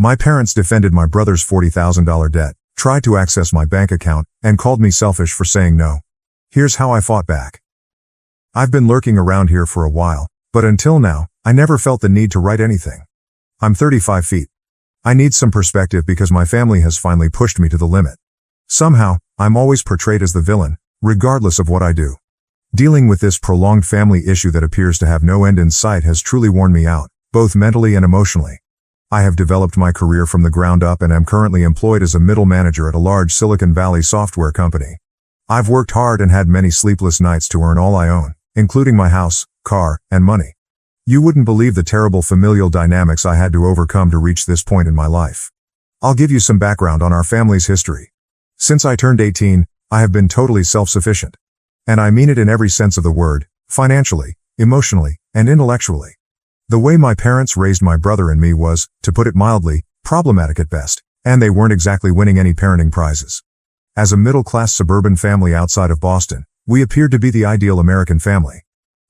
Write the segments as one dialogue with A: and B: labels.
A: My parents defended my brother's $40,000 debt, tried to access my bank account, and called me selfish for saying no. Here's how I fought back. I've been lurking around here for a while, but until now, I never felt the need to write anything. I'm 35 feet. I need some perspective because my family has finally pushed me to the limit. Somehow, I'm always portrayed as the villain, regardless of what I do. Dealing with this prolonged family issue that appears to have no end in sight has truly worn me out, both mentally and emotionally. I have developed my career from the ground up and am currently employed as a middle manager at a large Silicon Valley software company. I've worked hard and had many sleepless nights to earn all I own, including my house, car, and money. You wouldn't believe the terrible familial dynamics I had to overcome to reach this point in my life. I'll give you some background on our family's history. Since I turned 18, I have been totally self-sufficient. And I mean it in every sense of the word, financially, emotionally, and intellectually. The way my parents raised my brother and me was, to put it mildly, problematic at best, and they weren't exactly winning any parenting prizes. As a middle-class suburban family outside of Boston, we appeared to be the ideal American family.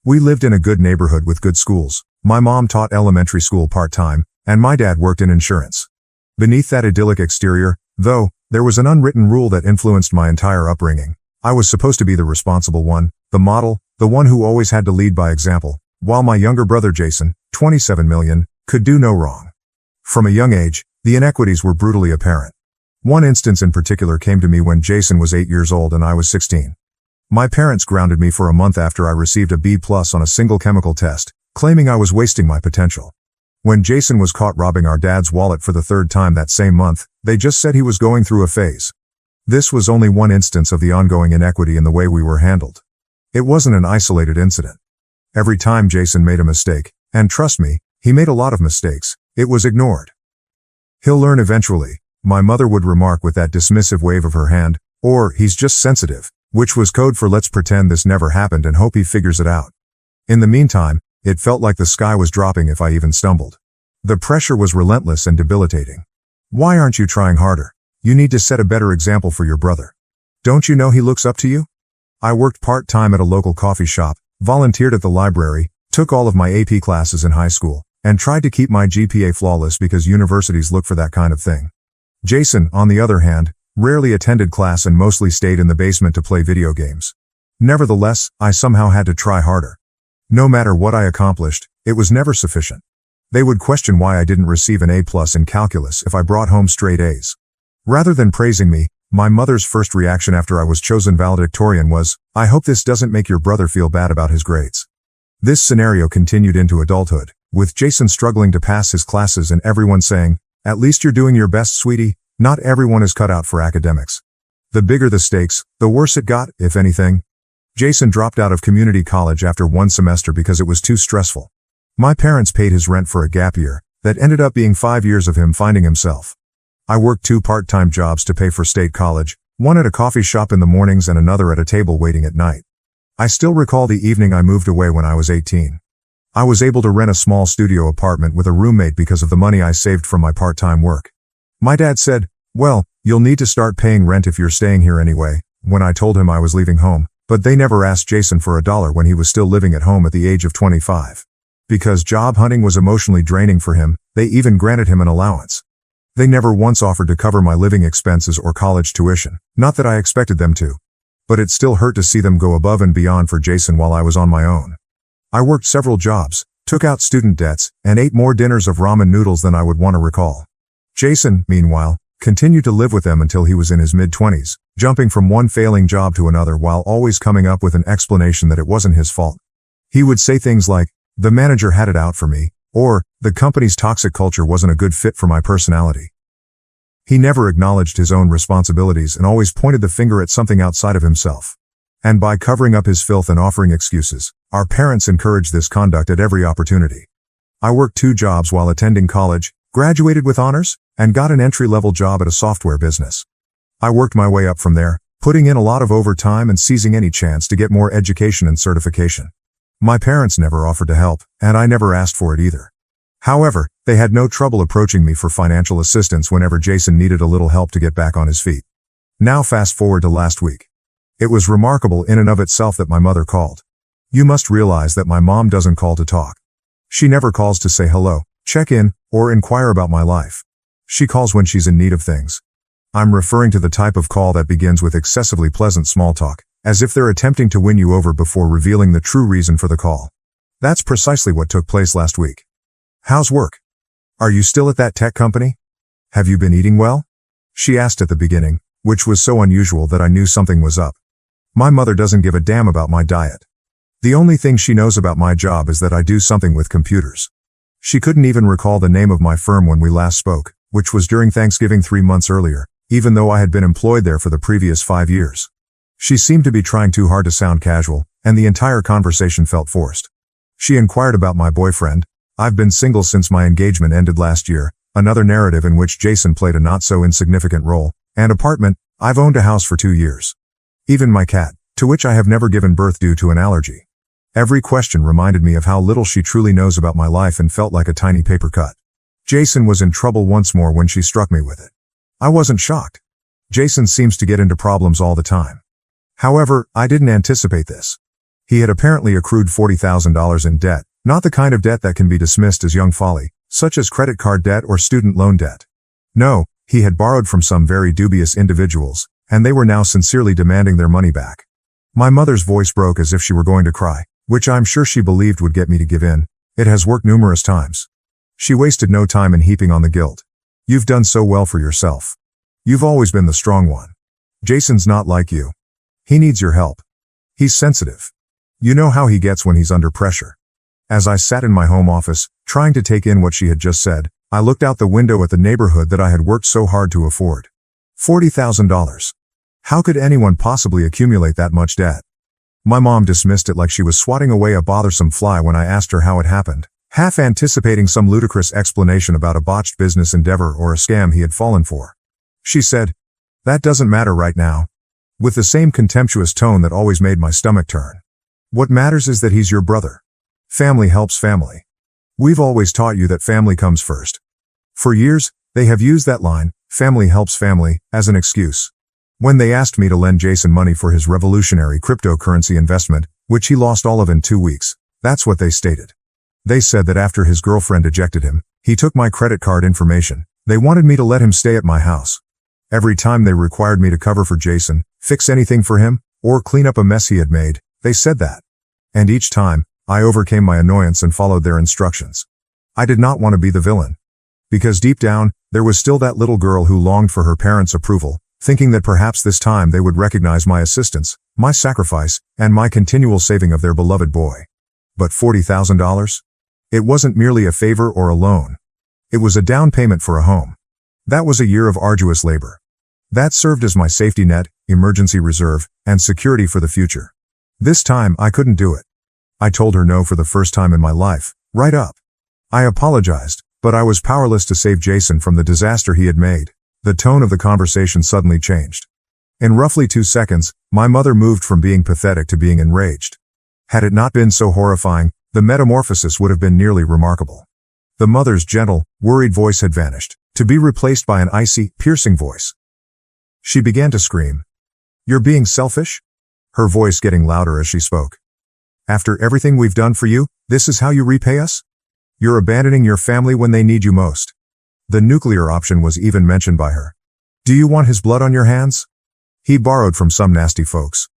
A: We lived in a good neighborhood with good schools. My mom taught elementary school part-time, and my dad worked in insurance. Beneath that idyllic exterior, though, there was an unwritten rule that influenced my entire upbringing. I was supposed to be the responsible one, the model, the one who always had to lead by example, while my younger brother Jason, 27 million, could do no wrong. From a young age, the inequities were brutally apparent. One instance in particular came to me when Jason was 8 years old and I was 16. My parents grounded me for a month after I received a B+ on a single chemical test, claiming I was wasting my potential. When Jason was caught robbing our dad's wallet for the third time that same month, they just said he was going through a phase. This was only one instance of the ongoing inequity in the way we were handled. It wasn't an isolated incident. Every time Jason made a mistake, and trust me, he made a lot of mistakes, it was ignored. "He'll learn eventually," my mother would remark with that dismissive wave of her hand, or "he's just sensitive," which was code for "let's pretend this never happened and hope he figures it out." In the meantime, it felt like the sky was dropping if I even stumbled. The pressure was relentless and debilitating. "Why aren't you trying harder? You need to set a better example for your brother. Don't you know he looks up to you?" I worked part-time at a local coffee shop, volunteered at the library, took all of my AP classes in high school, and tried to keep my GPA flawless because universities look for that kind of thing. Jason, on the other hand, rarely attended class and mostly stayed in the basement to play video games. Nevertheless, I somehow had to try harder. No matter what I accomplished, it was never sufficient. They would question why I didn't receive an A+ in calculus if I brought home straight A's. Rather than praising me, my mother's first reaction after I was chosen valedictorian was, "I hope this doesn't make your brother feel bad about his grades." This scenario continued into adulthood, with Jason struggling to pass his classes and everyone saying, "At least you're doing your best, sweetie. Not everyone is cut out for academics." The bigger the stakes, the worse it got, if anything. Jason dropped out of community college after one semester because it was too stressful. My parents paid his rent for a gap year, that ended up being 5 years of him finding himself. I worked 2 part-time jobs to pay for state college, one at a coffee shop in the mornings and another at a table waiting at night. I still recall the evening I moved away when I was 18. I was able to rent a small studio apartment with a roommate because of the money I saved from my part-time work. My dad said, "Well, you'll need to start paying rent if you're staying here anyway," when I told him I was leaving home, but they never asked Jason for $1 when he was still living at home at the age of 25. Because job hunting was emotionally draining for him, they even granted him an allowance. They never once offered to cover my living expenses or college tuition, not that I expected them to. But it still hurt to see them go above and beyond for Jason while I was on my own. I worked several jobs, took out student debts, and ate more dinners of ramen noodles than I would want to recall. Jason, meanwhile, continued to live with them until he was in his mid-20s, jumping from one failing job to another while always coming up with an explanation that it wasn't his fault. He would say things like, "The manager had it out for me," or, "The company's toxic culture wasn't a good fit for my personality." He never acknowledged his own responsibilities and always pointed the finger at something outside of himself. And by covering up his filth and offering excuses, our parents encouraged this conduct at every opportunity. I worked 2 jobs while attending college, graduated with honors, and got an entry-level job at a software business. I worked my way up from there, putting in a lot of overtime and seizing any chance to get more education and certification. My parents never offered to help, and I never asked for it either. However, they had no trouble approaching me for financial assistance whenever Jason needed a little help to get back on his feet. Now fast forward to last week. It was remarkable in and of itself that my mother called. You must realize that my mom doesn't call to talk. She never calls to say hello, check in, or inquire about my life. She calls when she's in need of things. I'm referring to the type of call that begins with excessively pleasant small talk, as if they're attempting to win you over before revealing the true reason for the call. That's precisely what took place last week. How's work? Are you still at that tech company? Have you been eating well? She asked at the beginning, which was so unusual that I knew something was up. My mother doesn't give a damn about my diet. The only thing she knows about my job is that I do something with computers. She couldn't even recall the name of my firm when we last spoke, which was during Thanksgiving 3 months earlier, even though I had been employed there for the previous 5 years. She seemed to be trying too hard to sound casual, and the entire conversation felt forced. She inquired about my boyfriend. I've been single since my engagement ended last year, another narrative in which Jason played a not-so-insignificant role, and apartment. I've owned a house for 2 years. Even my cat, to which I have never given birth due to an allergy. Every question reminded me of how little she truly knows about my life and felt like a tiny paper cut. Jason was in trouble once more when she struck me with it. I wasn't shocked. Jason seems to get into problems all the time. However, I didn't anticipate this. He had apparently accrued $40,000 in debt, not the kind of debt that can be dismissed as young folly, such as credit card debt or student loan debt. No, he had borrowed from some very dubious individuals, and they were now sincerely demanding their money back. My mother's voice broke as if she were going to cry, which I'm sure she believed would get me to give in. It has worked numerous times. She wasted no time in heaping on the guilt. You've done so well for yourself. You've always been the strong one. Jason's not like you. He needs your help. He's sensitive. You know how he gets when he's under pressure. As I sat in my home office, trying to take in what she had just said, I looked out the window at the neighborhood that I had worked so hard to afford. $40,000. How could anyone possibly accumulate that much debt? My mom dismissed it like she was swatting away a bothersome fly when I asked her how it happened, half anticipating some ludicrous explanation about a botched business endeavor or a scam he had fallen for. She said, "That doesn't matter right now," with the same contemptuous tone that always made my stomach turn. "What matters is that he's your brother. Family helps family. We've always taught you that family comes first." For years, they have used that line, "family helps family," as an excuse. When they asked me to lend Jason money for his revolutionary cryptocurrency investment, which he lost all of in 2 weeks, that's what they stated. They said that after his girlfriend ejected him, he took my credit card information. They wanted me to let him stay at my house. Every time they required me to cover for Jason, fix anything for him, or clean up a mess he had made, they said that. And each time, I overcame my annoyance and followed their instructions. I did not want to be the villain. Because deep down, there was still that little girl who longed for her parents' approval, thinking that perhaps this time they would recognize my assistance, my sacrifice, and my continual saving of their beloved boy. But $40,000? It wasn't merely a favor or a loan. It was a down payment for a home. That was a year of arduous labor. That served as my safety net, emergency reserve, and security for the future. This time, I couldn't do it. I told her no for the first time in my life, right up. I apologized, but I was powerless to save Jason from the disaster he had made. The tone of the conversation suddenly changed. In roughly 2 seconds, my mother moved from being pathetic to being enraged. Had it not been so horrifying, the metamorphosis would have been nearly remarkable. The mother's gentle, worried voice had vanished, to be replaced by an icy, piercing voice. She began to scream. "You're being selfish?" Her voice getting louder as she spoke. "After everything we've done for you, this is how you repay us? You're abandoning your family when they need you most." The nuclear option was even mentioned by her. "Do you want his blood on your hands? He borrowed from some nasty folks.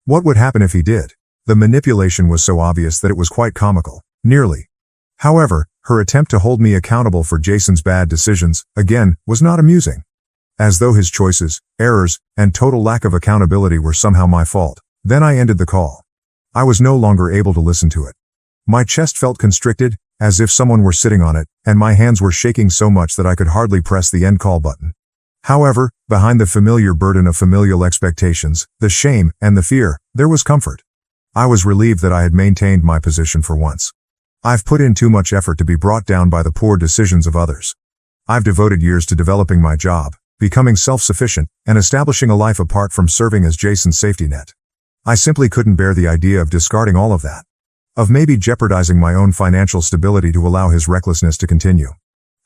A: What would happen if he did?" The manipulation was so obvious that it was quite comical, nearly. However, her attempt to hold me accountable for Jason's bad decisions, again, was not amusing. As though his choices, errors, and total lack of accountability were somehow my fault. Then I ended the call. I was no longer able to listen to it. My chest felt constricted, as if someone were sitting on it, and my hands were shaking so much that I could hardly press the end call button. However, behind the familiar burden of familial expectations, the shame, and the fear, there was comfort. I was relieved that I had maintained my position for once. I've put in too much effort to be brought down by the poor decisions of others. I've devoted years to developing my job, becoming self-sufficient, and establishing a life apart from serving as Jason's safety net. I simply couldn't bear the idea of discarding all of that. Of maybe jeopardizing my own financial stability to allow his recklessness to continue.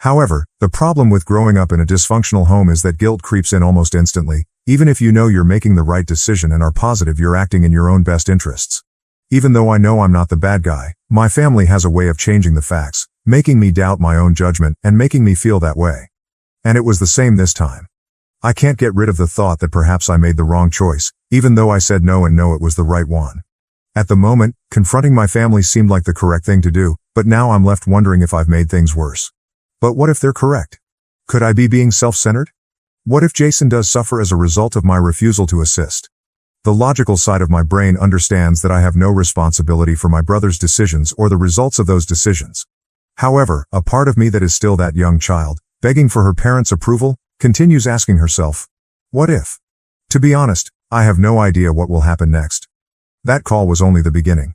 A: However, the problem with growing up in a dysfunctional home is that guilt creeps in almost instantly, even if you know you're making the right decision and are positive you're acting in your own best interests. Even though I know I'm not the bad guy, my family has a way of changing the facts, making me doubt my own judgment and making me feel that way. And it was the same this time. I can't get rid of the thought that perhaps I made the wrong choice, even though I said no and no it was the right one. At the moment, confronting my family seemed like the correct thing to do, but now I'm left wondering if I've made things worse. But what if they're correct? Could I be being self-centered? What if Jason does suffer as a result of my refusal to assist? The logical side of my brain understands that I have no responsibility for my brother's decisions or the results of those decisions. However, a part of me that is still that young child, begging for her parents' approval, continues asking herself, what if? To be honest, I have no idea what will happen next. That call was only the beginning.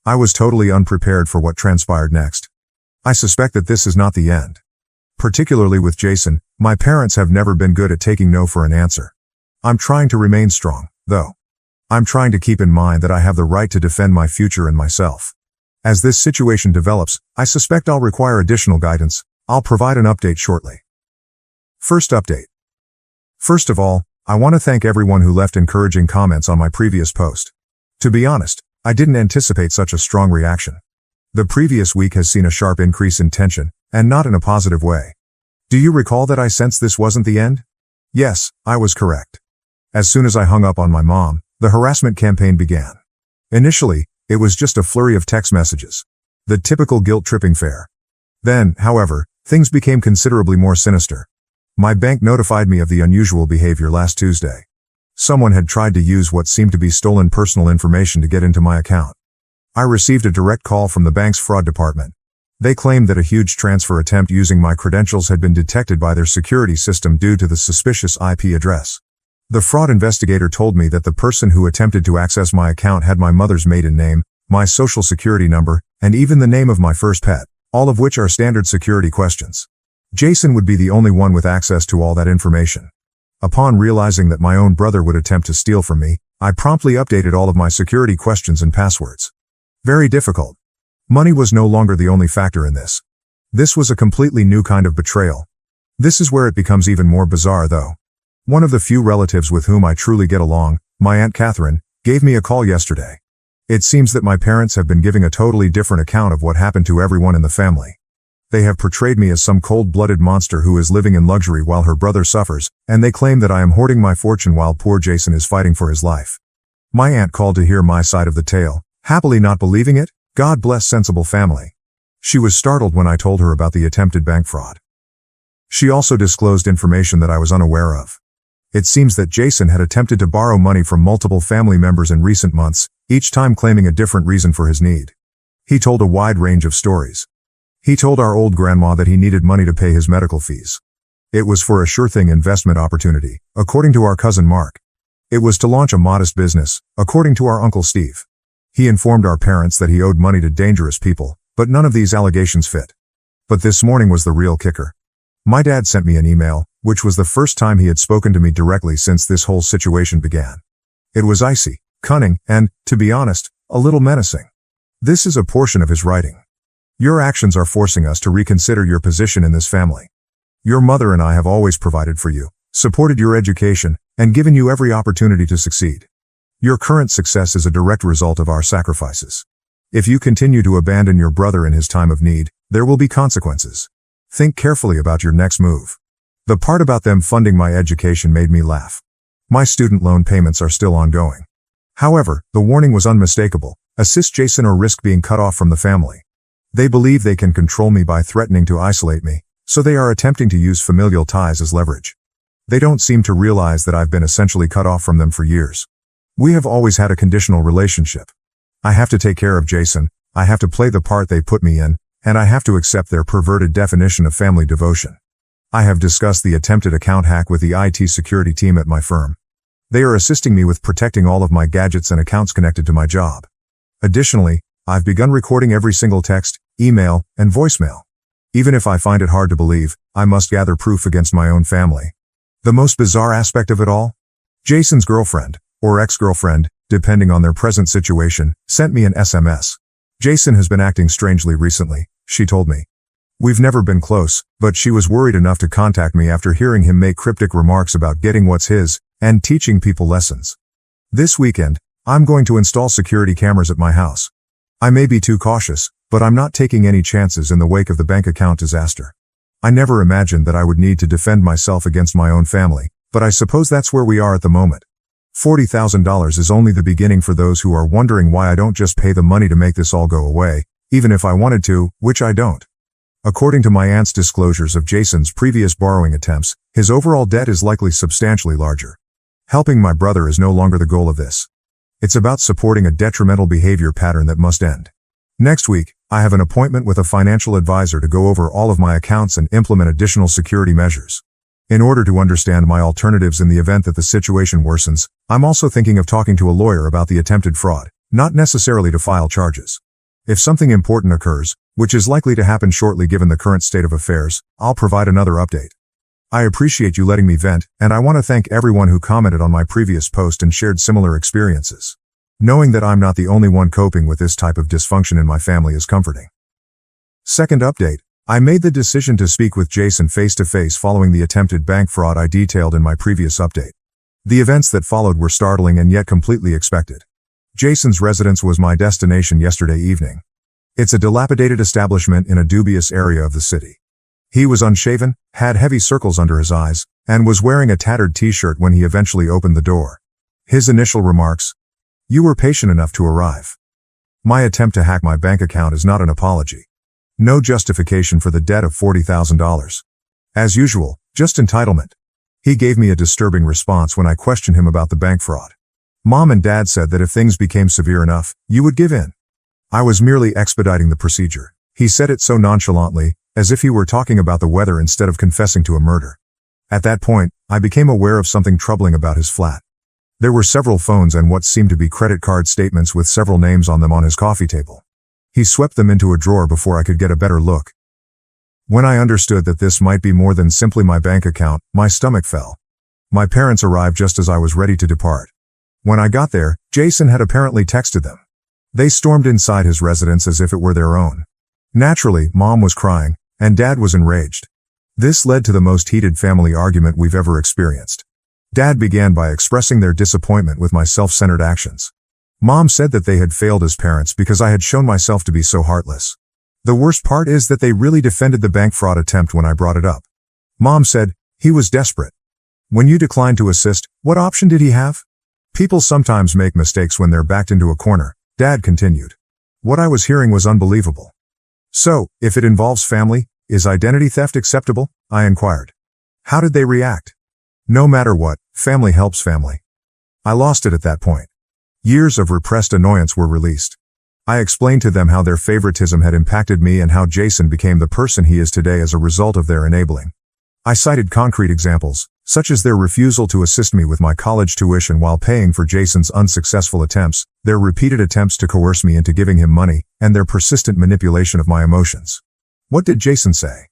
A: I was totally unprepared for what transpired next. I suspect that this is not the end. Particularly with Jason, my parents have never been good at taking no for an answer. I'm trying to remain strong, though. I'm trying to keep in mind that I have the right to defend my future and myself. As this situation develops, I suspect I'll require additional guidance. I'll provide an update shortly. First update. First of all, I want to thank everyone who left encouraging comments on my previous post. To be honest, I didn't anticipate such a strong reaction. The previous week has seen a sharp increase in tension, and not in a positive way. Do you recall that I sensed this wasn't the end? Yes, I was correct. As soon as I hung up on my mom, the harassment campaign began. Initially, it was just a flurry of text messages. The typical guilt-tripping fare. Then, however, things became considerably more sinister. My bank notified me of the unusual behavior last Tuesday. Someone had tried to use what seemed to be stolen personal information to get into my account. I received a direct call from the bank's fraud department. They claimed that a huge transfer attempt using my credentials had been detected by their security system due to the suspicious IP address. The fraud investigator told me that the person who attempted to access my account had my mother's maiden name, my social security number, and even the name of my first pet, all of which are standard security questions. Jason would be the only one with access to all that information. Upon realizing that my own brother would attempt to steal from me, I promptly updated all of my security questions and passwords. Very difficult. Money was no longer the only factor in this. This was a completely new kind of betrayal. This is where it becomes even more bizarre though. One of the few relatives with whom I truly get along, my Aunt Catherine, gave me a call yesterday. It seems that my parents have been giving a totally different account of what happened to everyone in the family. They have portrayed me as some cold-blooded monster who is living in luxury while her brother suffers, and they claim that I am hoarding my fortune while poor Jason is fighting for his life. My aunt called to hear my side of the tale, happily not believing it. God bless sensible family. She was startled when I told her about the attempted bank fraud. She also disclosed information that I was unaware of. It seems that Jason had attempted to borrow money from multiple family members in recent months, each time claiming a different reason for his need. He told a wide range of stories. He told our old grandma that he needed money to pay his medical fees. It was for a sure-thing investment opportunity, according to our cousin Mark. It was to launch a modest business, according to our Uncle Steve. He informed our parents that he owed money to dangerous people, but none of these allegations fit. But this morning was the real kicker. My dad sent me an email, which was the first time he had spoken to me directly since this whole situation began. It was icy, cunning, and, to be honest, a little menacing. This is a portion of his writing. Your actions are forcing us to reconsider your position in this family. Your mother and I have always provided for you, supported your education, and given you every opportunity to succeed. Your current success is a direct result of our sacrifices. If you continue to abandon your brother in his time of need, there will be consequences. Think carefully about your next move. The part about them funding my education made me laugh. My student loan payments are still ongoing. However, the warning was unmistakable: assist Jason or risk being cut off from the family. They believe they can control me by threatening to isolate me, so they are attempting to use familial ties as leverage. They don't seem to realize that I've been essentially cut off from them for years. We have always had a conditional relationship. I have to take care of Jason, I have to play the part they put me in, and I have to accept their perverted definition of family devotion. I have discussed the attempted account hack with the IT security team at my firm. They are assisting me with protecting all of my gadgets and accounts connected to my job. Additionally, I've begun recording every single text, email, and voicemail. Even if I find it hard to believe, I must gather proof against my own family. The most bizarre aspect of it all? Jason's girlfriend, or ex-girlfriend, depending on their present situation, sent me an SMS. Jason has been acting strangely recently, she told me. We've never been close, but she was worried enough to contact me after hearing him make cryptic remarks about getting what's his, and teaching people lessons. This weekend, I'm going to install security cameras at my house. I may be too cautious, but I'm not taking any chances in the wake of the bank account disaster. I never imagined that I would need to defend myself against my own family, but I suppose that's where we are at the moment. $40,000 is only the beginning for those who are wondering why I don't just pay the money to make this all go away, even if I wanted to, which I don't. According to my aunt's disclosures of Jason's previous borrowing attempts, his overall debt is likely substantially larger. Helping my brother is no longer the goal of this. It's about supporting a detrimental behavior pattern that must end. Next week, I have an appointment with a financial advisor to go over all of my accounts and implement additional security measures. In order to understand my alternatives in the event that the situation worsens, I'm also thinking of talking to a lawyer about the attempted fraud, not necessarily to file charges. If something important occurs, which is likely to happen shortly given the current state of affairs, I'll provide another update. I appreciate you letting me vent, and I want to thank everyone who commented on my previous post and shared similar experiences. Knowing that I'm not the only one coping with this type of dysfunction in my family is comforting. Second update. I made the decision to speak with Jason face-to-face following the attempted bank fraud I detailed in my previous update. The events that followed were startling and yet completely expected. Jason's residence was my destination yesterday evening. It's a dilapidated establishment in a dubious area of the city. He was unshaven, had heavy circles under his eyes, and was wearing a tattered t-shirt when he eventually opened the door. His initial remarks: "You were patient enough to arrive. My attempt to hack my bank account is not an apology. No justification for the debt of $40,000. As usual, just entitlement." He gave me a disturbing response when I questioned him about the bank fraud. "Mom and Dad said that if things became severe enough, you would give in. I was merely expediting the procedure." He said it so nonchalantly, as if he were talking about the weather instead of confessing to a murder. At that point, I became aware of something troubling about his flat. There were several phones and what seemed to be credit card statements with several names on them on his coffee table. He swept them into a drawer before I could get a better look. When I understood that this might be more than simply my bank account, my stomach fell. My parents arrived just as I was ready to depart. When I got there, Jason had apparently texted them. They stormed inside his residence as if it were their own. Naturally, Mom was crying, and Dad was enraged. This led to the most heated family argument we've ever experienced. Dad began by expressing their disappointment with my self-centered actions. Mom said that they had failed as parents because I had shown myself to be so heartless. The worst part is that they really defended the bank fraud attempt when I brought it up. Mom said, "He was desperate. When you declined to assist, what option did he have? People sometimes make mistakes when they're backed into a corner," Dad continued. What I was hearing was unbelievable. "So, if it involves family, is identity theft acceptable?" I inquired. How did they react? No matter what, family helps family. I lost it at that point. Years of repressed annoyance were released. I explained to them how their favoritism had impacted me and how Jason became the person he is today as a result of their enabling. I cited concrete examples, such as their refusal to assist me with my college tuition while paying for Jason's unsuccessful attempts, their repeated attempts to coerce me into giving him money, and their persistent manipulation of my emotions. What did Jason say?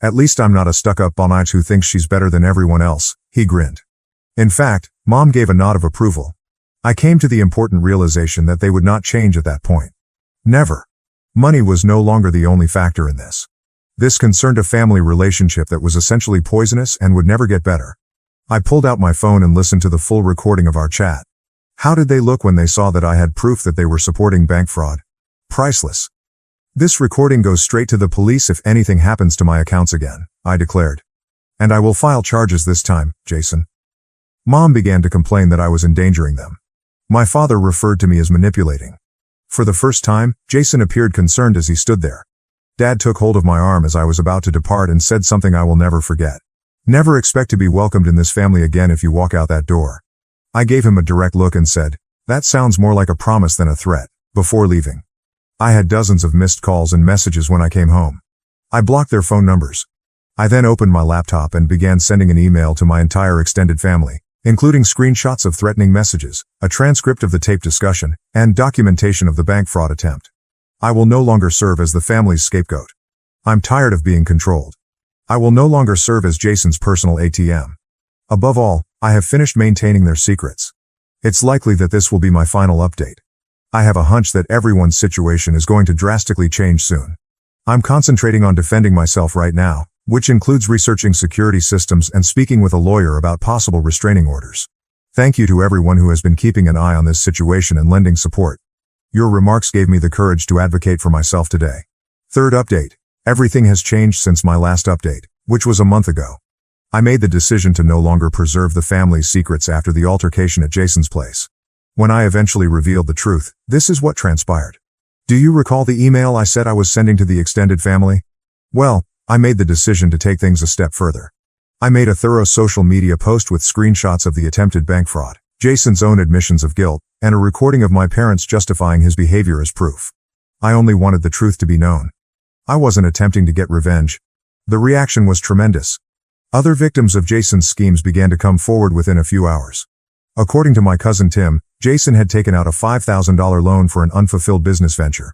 A: "At least I'm not a stuck-up bonite who thinks she's better than everyone else," he grinned. In fact, Mom gave a nod of approval. I came to the important realization that they would not change at that point. Never. Money was no longer the only factor in this. This concerned a family relationship that was essentially poisonous and would never get better. I pulled out my phone and listened to the full recording of our chat. How did they look when they saw that I had proof that they were supporting bank fraud? Priceless. "This recording goes straight to the police if anything happens to my accounts again," I declared. "And I will file charges this time, Jason." Mom began to complain that I was endangering them. My father referred to me as manipulating. For the first time, Jason appeared concerned as he stood there. Dad took hold of my arm as I was about to depart and said something I will never forget. "Never expect to be welcomed in this family again if you walk out that door." I gave him a direct look and said, "That sounds more like a promise than a threat," before leaving. I had dozens of missed calls and messages when I came home. I blocked their phone numbers. I then opened my laptop and began sending an email to my entire extended family, including screenshots of threatening messages, a transcript of the taped discussion, and documentation of the bank fraud attempt. I will no longer serve as the family's scapegoat. I'm tired of being controlled. I will no longer serve as Jason's personal ATM. Above all, I have finished maintaining their secrets. It's likely that this will be my final update. I have a hunch that everyone's situation is going to drastically change soon. I'm concentrating on defending myself right now, which includes researching security systems and speaking with a lawyer about possible restraining orders. Thank you to everyone who has been keeping an eye on this situation and lending support. Your remarks gave me the courage to advocate for myself today. Third update. Everything has changed since my last update, which was a month ago. I made the decision to no longer preserve the family's secrets after the altercation at Jason's place. When I eventually revealed the truth, this is what transpired. Do you recall the email I said I was sending to the extended family? Well, I made the decision to take things a step further. I made a thorough social media post with screenshots of the attempted bank fraud, Jason's own admissions of guilt, and a recording of my parents justifying his behavior as proof. I only wanted the truth to be known. I wasn't attempting to get revenge. The reaction was tremendous. Other victims of Jason's schemes began to come forward within a few hours. According to my cousin Tim, Jason had taken out a $5,000 loan for an unfulfilled business venture.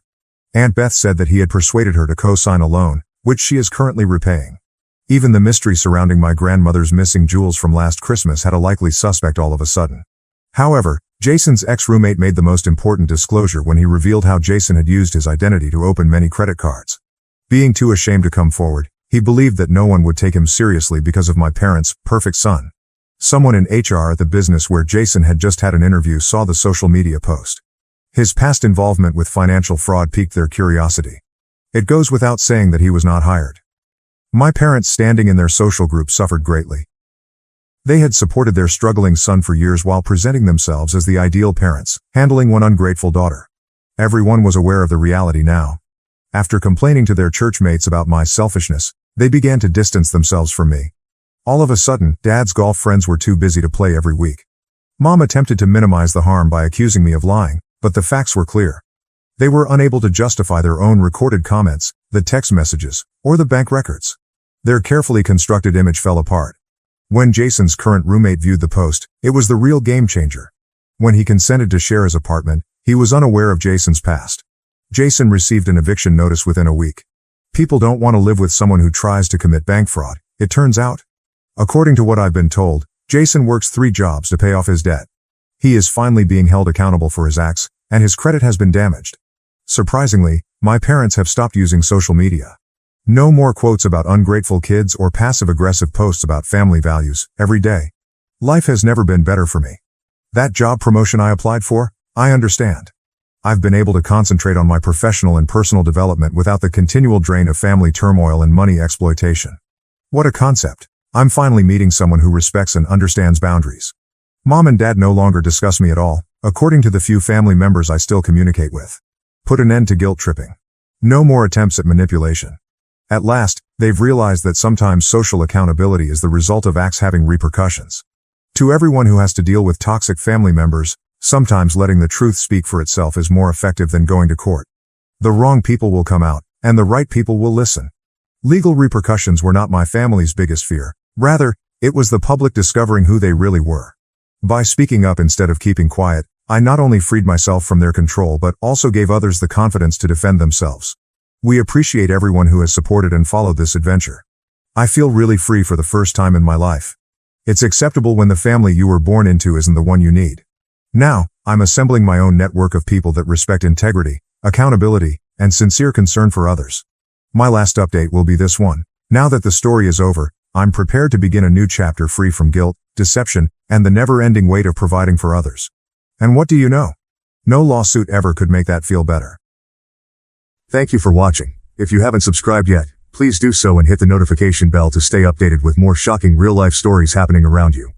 A: Aunt Beth said that he had persuaded her to co-sign a loan, which she is currently repaying. Even the mystery surrounding my grandmother's missing jewels from last Christmas had a likely suspect all of a sudden. However, Jason's ex-roommate made the most important disclosure when he revealed how Jason had used his identity to open many credit cards. Being too ashamed to come forward, he believed that no one would take him seriously because of my parents' perfect son. Someone in HR at the business where Jason had just had an interview saw the social media post. His past involvement with financial fraud piqued their curiosity. It goes without saying that he was not hired. My parents' standing in their social group suffered greatly. They had supported their struggling son for years while presenting themselves as the ideal parents, handling one ungrateful daughter. Everyone was aware of the reality now. After complaining to their church mates about my selfishness, they began to distance themselves from me. All of a sudden, Dad's golf friends were too busy to play every week. Mom attempted to minimize the harm by accusing me of lying, but the facts were clear. They were unable to justify their own recorded comments, the text messages, or the bank records. Their carefully constructed image fell apart. When Jason's current roommate viewed the post, it was the real game changer. When he consented to share his apartment, he was unaware of Jason's past. Jason received an eviction notice within a week. People don't want to live with someone who tries to commit bank fraud, it turns out. According to what I've been told, Jason works 3 jobs to pay off his debt. He is finally being held accountable for his acts, and his credit has been damaged. Surprisingly, my parents have stopped using social media. No more quotes about ungrateful kids or passive-aggressive posts about family values every day. Life has never been better for me. That job promotion I applied for, I understand. I've been able to concentrate on my professional and personal development without the continual drain of family turmoil and money exploitation. What a concept. I'm finally meeting someone who respects and understands boundaries. Mom and Dad no longer discuss me at all, according to the few family members I still communicate with. Put an end to guilt tripping. No more attempts at manipulation. At last, they've realized that sometimes social accountability is the result of acts having repercussions. To everyone who has to deal with toxic family members, sometimes letting the truth speak for itself is more effective than going to court. The wrong people will come out, and the right people will listen. Legal repercussions were not my family's biggest fear. Rather, it was the public discovering who they really were. By speaking up instead of keeping quiet, I not only freed myself from their control but also gave others the confidence to defend themselves. We appreciate everyone who has supported and followed this adventure. I feel really free for the first time in my life. It's acceptable when the family you were born into isn't the one you need. Now, I'm assembling my own network of people that respect integrity, accountability, and sincere concern for others. My last update will be this one. Now that the story is over, I'm prepared to begin a new chapter free from guilt, deception, and the never-ending weight of providing for others. And what do you know? No lawsuit ever could make that feel better. Thank you for watching. If you haven't subscribed yet, please do so and hit the notification bell to stay updated with more shocking real-life stories happening around you.